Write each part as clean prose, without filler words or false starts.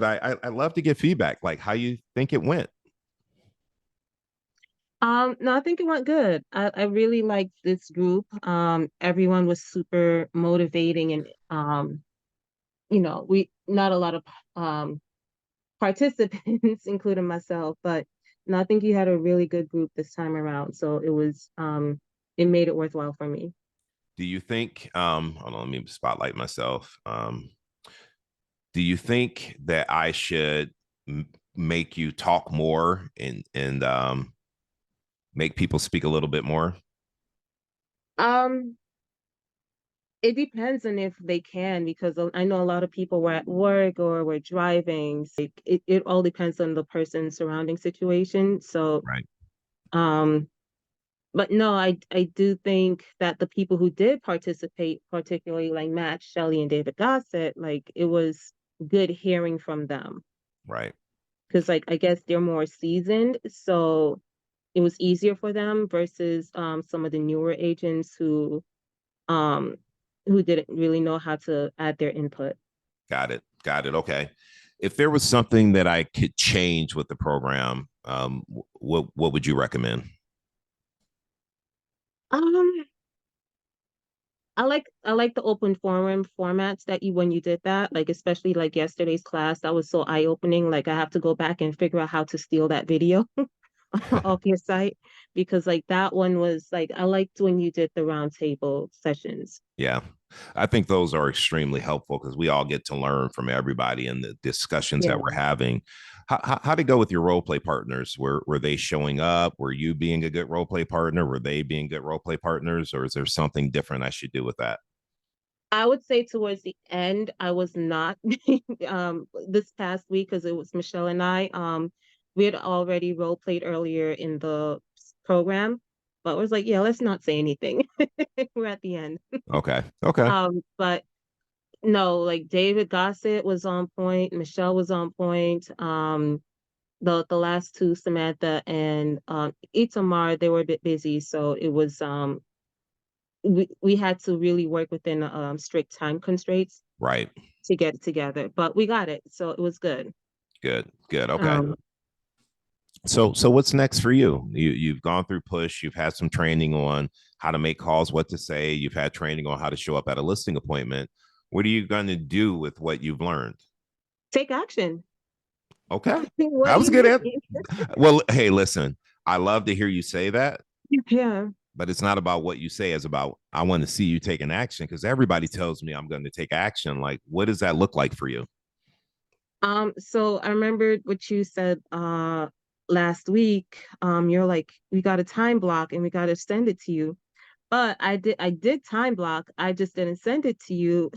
But I love to get feedback, like how you think it went. No, I think it went good. I really liked this group. Everyone was super motivating and we not a lot of um participants, including myself, but no, I think you had a really good group this time around. So it made it worthwhile for me. Do you think, hold on, let me spotlight myself. Do you think that I should make you talk more and make people speak a little bit more? Um, it depends on if they can, because I know a lot of people were at work or were driving. So it all depends on the person's surrounding situation. So, Right. um, but no, I do think that the people who did participate, particularly like Matt, Shelley, and David Gossett, like it was good hearing from them Right. because like I guess they're more seasoned, so it was easier for them versus some of the newer agents um who didn't really know how to add their input. Got it. Got it. Okay. If there was something that I could change with the program, what would you recommend? Um, I like the open forum formats that you when you did that, like especially like yesterday's class, that was so eye-opening. Like I have to go back and figure out how to steal that video off your site because like that one was like I liked when you did the roundtable sessions. Yeah. I think those are extremely helpful because we all get to learn from everybody in the discussions that we're Yeah. having. How'd it go with your role play partners? Were they showing up? Were you being a good role play partner? Were they being good role play partners? Or is there something different I should do with that? I would say towards the end, I was not this past week because it was Michelle and I. We had already role played earlier in the program, but it was like, yeah, let's not say anything. We're at the end. Okay. Okay. But no, like David Gossett was on point, Michelle was on point. The last two, Samantha and Itamar, they were a bit busy, so it was we had to really work within strict time constraints Right. to get it together, but we got it, so it was good. Good. Good. Okay. Um, So what's next for you? You've gone through push, you've had some training on how to make calls, what to say, you've had training on how to show up at a listing appointment. What are you going to do with what you've learned? Take action. Okay. What That do was a you good answer. mean? Well, hey, listen, I love to hear you say that, Yeah. but it's not about what you say, it's about I want to see you taking action because everybody tells me I'm going to take action. Like, what does that look like for you? So I remembered what you said last week. You're like, we got a time block and we got to send it to you. But I did time block. I just didn't send it to you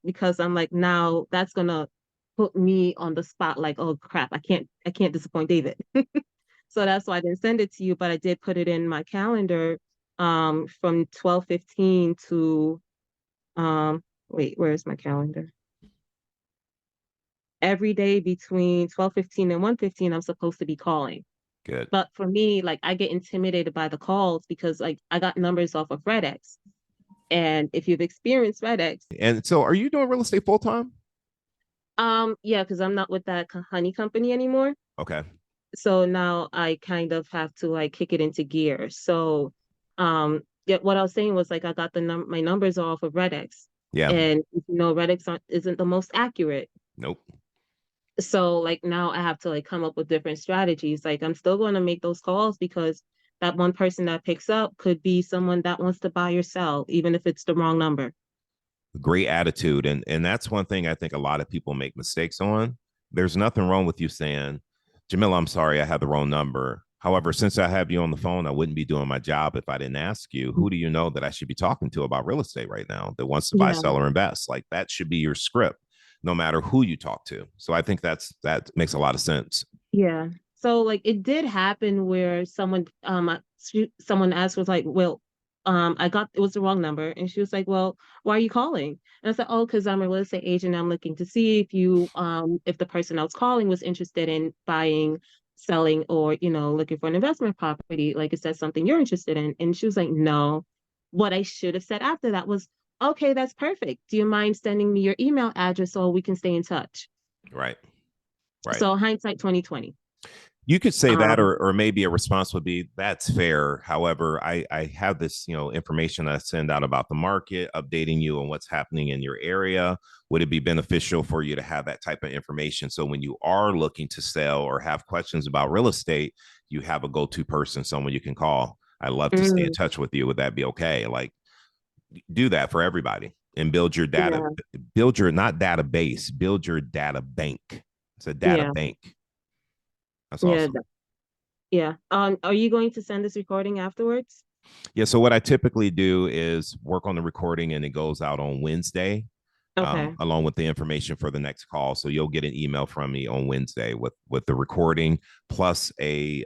because I'm like, now that's gonna put me on the spot, like, oh crap, I can't disappoint David. So that's why I didn't send it to you, but I did put it in my calendar from 12:15 to wait, where's my calendar? Every day between 12:15 and 1:15, I'm supposed to be calling. Good. But for me, like I get intimidated by the calls because like I got numbers off of FedEx. And if you've experienced FedEx, And so, are you doing real estate full time? yeah, because I'm not with that honey company anymore. Okay. So now I kind of have to like kick it into gear. So, yeah, what I was saying was like I got my numbers off of FedEx, Yeah. and FedEx isn't the most accurate. Nope. So like now I have to like come up with different strategies. Like I'm still going to make those calls because that one person that picks up could be someone that wants to buy or sell, even if it's the wrong number. Great attitude, and that's one thing I think a lot of people make mistakes on. There's nothing wrong with you saying, Jamila, I'm sorry, I had the wrong number. However, since I have you on the phone, I wouldn't be doing my job if I didn't ask you, who do you know that I should be talking to about real estate right now that wants to buy, Yeah, sell, or invest? Like that should be your script, no matter who you talk to. So I think that makes a lot of sense. yeah. So like it did happen where someone asked was like, well, I got it was the wrong number, and she was like, well, why are you calling? And I said, oh, because I'm a real estate agent. I'm looking to see if the person I was calling was interested in buying, selling, or looking for an investment property. Like, is that something you're interested in? And she was like, no. What I should have said after that was, okay, that's perfect. Do you mind sending me your email address so we can stay in touch? Right. Right. So hindsight 2020. You could say that, Um, or maybe a response would be, "That's fair." However, I have this, information I send out about the market, updating you on what's happening in your area. Would it be beneficial for you to have that type of information so when you are looking to sell or have questions about real estate, you have a go-to person, someone you can call? I love to stay in mm, touch with you. Would that be okay? Like, do that for everybody and build your data, yeah, build your not database, build your data bank. It's a data yeah, bank. That's yeah, awesome. yeah. Are you going to send this recording afterwards? Yeah. So what I typically do is work on the recording, and it goes out on Wednesday, Okay. along with the information for the next call. So you'll get an email from me on Wednesday with the recording plus a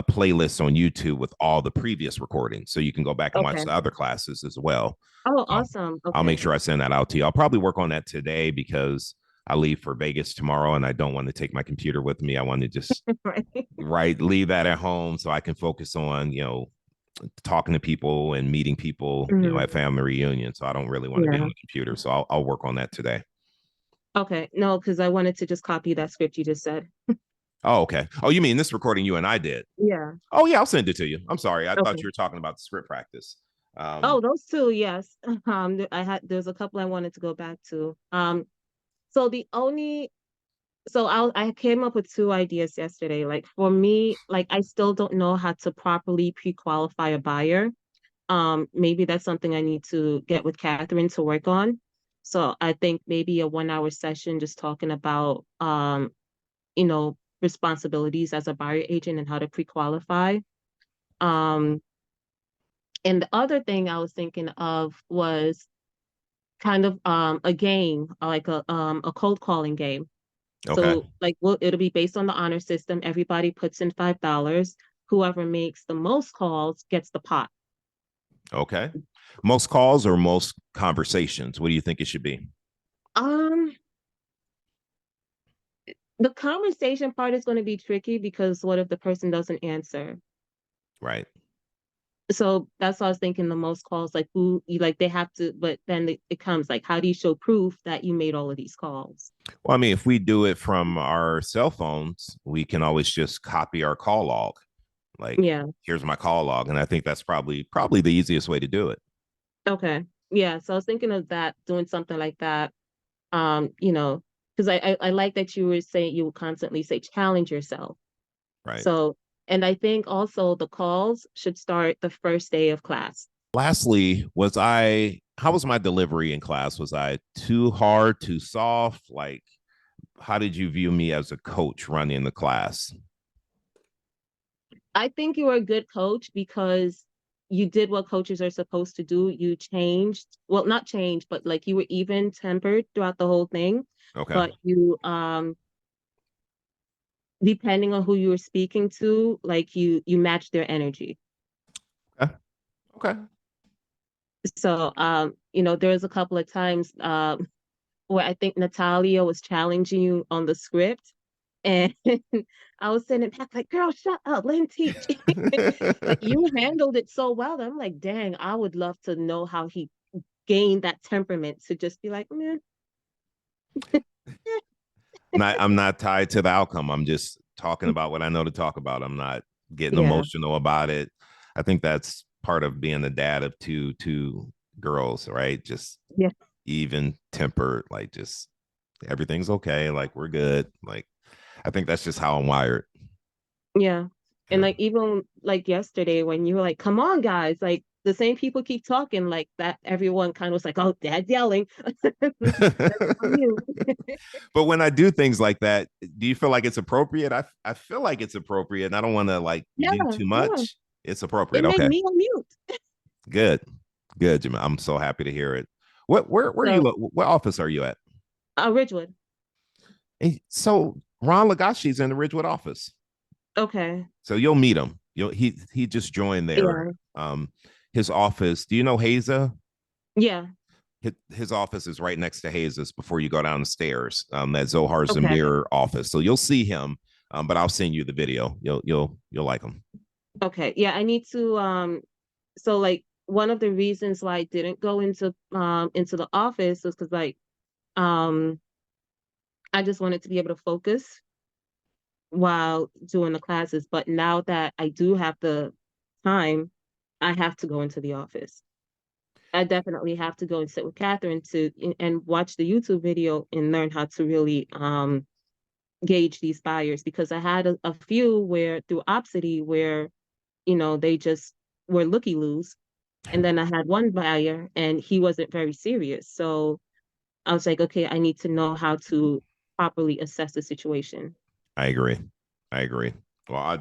playlist on YouTube with all the previous recordings, so you can go back and watch Okay. the other classes as well. Oh, Um, awesome. I'll make Okay. sure I send that out to you. I'll probably work on that today because I leave for Vegas tomorrow, and I don't want to take my computer with me. I want to just Right. leave that at home so I can focus on talking to people and meeting people, Mhm. at family reunion. So I don't really want to be on Yeah. the computer. So I'll work on that today. Okay. No, because I wanted to just copy that script you just said. Oh, okay. Oh, you mean this recording you and I did? Yeah. Oh, yeah, I'll send it to you. I'm sorry. I thought Okay. you were talking about the script practice. Oh, those two, yes. There's a couple I wanted to go back to. So the only so I came up with two ideas yesterday. Like for me, like I still don't know how to properly pre-qualify a buyer. Maybe that's something I need to get with Catherine to work on. So I think maybe a 1 hour session just talking about responsibilities as a buyer agent and how to pre-qualify. Um, and the other thing I was thinking of was kind of a game, like a cold calling game. Okay. So like it'll be based on the honor system. Everybody puts in $5. Whoever makes the most calls gets the pot. Okay. Most calls or most conversations? What do you think it should be? Um, the conversation part is going to be tricky because what if the person doesn't answer? Right. So that's why I was thinking the most calls, like who you like they have to, but then it comes like how do you show proof that you made all of these calls? Well, I mean, if we do it from our cell phones, we can always just copy our call log. Like, Yeah. here's my call log, and I think that's probably the easiest way to do it. Okay. Yeah. So I was thinking of that, doing something like that. Because I like that you were saying you would constantly say challenge yourself. Right. So, and I think also the calls should start the first day of class. Lastly, how was my delivery in class? Was I too hard, too soft? Like, how did you view me as a coach running the class? I think you were a good coach because you did what coaches are supposed to do. You changed, well, not changed, but like you were even tempered throughout the whole thing. Okay. But you, depending on who you were speaking to, like you matched their energy. Okay. Okay. So, there was a couple of times where I think Natalia was challenging you on the script. And I was sitting back like, girl, shut up, let him teach. Like you handled it so well. I'm like, dang, I would love to know how he gained that temperament to just be like, man, I'm not tied to the outcome. I'm just talking about what I know to talk about. I'm not getting yeah, emotional about it. I think that's part of being the dad of two girls, right? Just yeah, even tempered, like just everything's okay, like we're good. Like I think that's just how I'm wired. yeah. And Yeah. like even like yesterday when you were like, come on, guys, like the same people keep talking like that, everyone kind of was like, oh, dad's yelling. That's on you. But when I do things like that, do you feel like it's appropriate? I feel like it's appropriate, and I don't want to like Yeah, do too yeah. much. It's It appropriate. made Okay, me on mute. good, good, Jim. I'm so happy to hear it. Where are you? So What office are you at? Ridgewood. So Ron Lagashi's in the Ridgewood office. Okay. So you'll meet him. He just joined there. Yeah. His office. Do you know Haza? Yeah. His office is right next to Haza's before you go down the stairs. That Zohar Okay. Zamir office. So you'll see him. But I'll send you the video. You'll like him. Okay. Yeah, I need to so like one of the reasons why I didn't go into the office was because like um I just wanted to be able to focus while doing the classes. But now that I do have the time, I have to go into the office. I definitely have to go and sit with Catherine to and watch the YouTube video and learn how to really gauge these buyers, because I had a few where through Opsity where they just were looky loos, and then I had one buyer and he wasn't very serious. So I was like, okay, I need to know how to properly assess the situation. I agree. I agree. Well, I